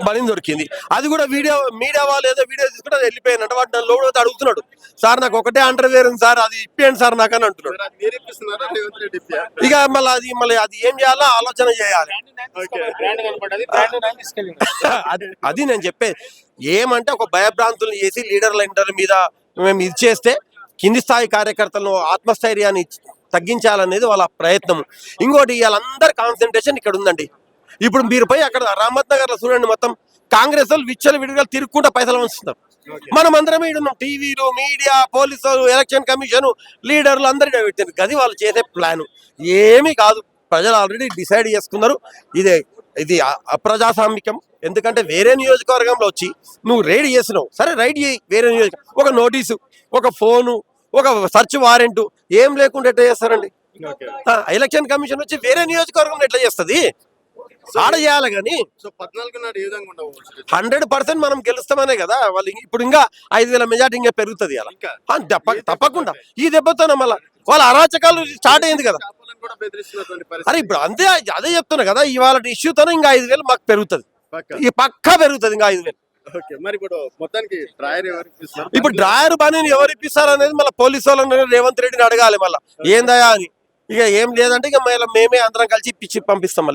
బలి దొరికింది. అది కూడా మీడియా వాళ్ళు ఏదో వీడియో తీసుకుంటే అది వెళ్ళిపోయినట్టు వాడు నన్ను లోడ్ అడుగుతున్నాడు. సార్ నాకు ఒకటే అండర్వేర్ ఉంది సార్, అది ఇప్పేయండి సార్ నాకు అని అంటున్నాడు. ఇక మళ్ళీ అది ఏం చేయాలో ఆలోచన చేయాలి. అది నేను చెప్పేది ఏమంటే, ఒక భయభ్రాంతులు చేసి లీడర్ల మీద మేము ఇది చేస్తే కింది స్థాయి కార్యకర్తలను ఆత్మస్థైర్యాన్ని తగ్గించాలనేది వాళ్ళ ప్రయత్నం. ఇంకోటి వాళ్ళందరి కాన్సన్ట్రేషన్ ఇక్కడ ఉందండి. ఇప్పుడు మీరు పోయి అక్కడ రామత్ నగర్ లో చూడండి, మొత్తం కాంగ్రెస్ వాళ్ళు విచ్చలు విడిగా తిరుగుకుంటా పైసలు వంచుతున్నారు. మనం అందరం ఈడున్నాం, టీవీలు, మీడియా, పోలీసులు, ఎలక్షన్ కమిషన్, లీడర్లు అందరినీ పెట్టింది. అది వాళ్ళు చేసే ప్లాన్ ఏమీ కాదు. ప్రజలు ఆల్రెడీ డిసైడ్ చేసుకున్నారు. ఇది అప్రజాస్వామికం. ఎందుకంటే వేరే నియోజకవర్గంలో వచ్చి నువ్వు రైడ్ చేసినావు, సరే రైడ్ చేయి. వేరే నియోజకవర్గం ఒక నోటీసు, ఒక ఫోను, ఒక సర్చ్ వారెంట్ ఏం లేకుండా ఎట్లా చేస్తారండి? ఎలక్షన్ కమిషన్ వచ్చి వేరే నియోజకవర్గంలో ఎట్లా చేస్తుంది? ఆడ చేయాలి కానీ 100% మనం గెలుస్తామనే కదా వాళ్ళు. ఇప్పుడు ఇంకా 5,000 మెజార్టీ ఇంకా పెరుగుతుంది అలా తప్పకుండా. ఈ దెబ్బతోనే మళ్ళీ వాళ్ళ అరాచకాలు స్టార్ట్ అయింది కదా. అరే ఇప్పుడు అదే చెప్తున్నా కదా, ఇవాళ ఇష్యూతోనే ఇంకా 5,000 మాకు పెరుగుతుంది. ఈ పక్కా పెరుగుతుంది ఇంకా 5,000. ఇప్పుడు డ్రాయర్ పని ఎవరు ఇప్పిస్తారు అనేది మళ్ళీ పోలీసు వాళ్ళని రేవంత్ రెడ్డిని అడగాలి మళ్ళీ ఏందయా అని. ఇక ఏం లేదంటే ఇక మేమే అందరం కలిసి ఇప్పించి పంపిస్తాం.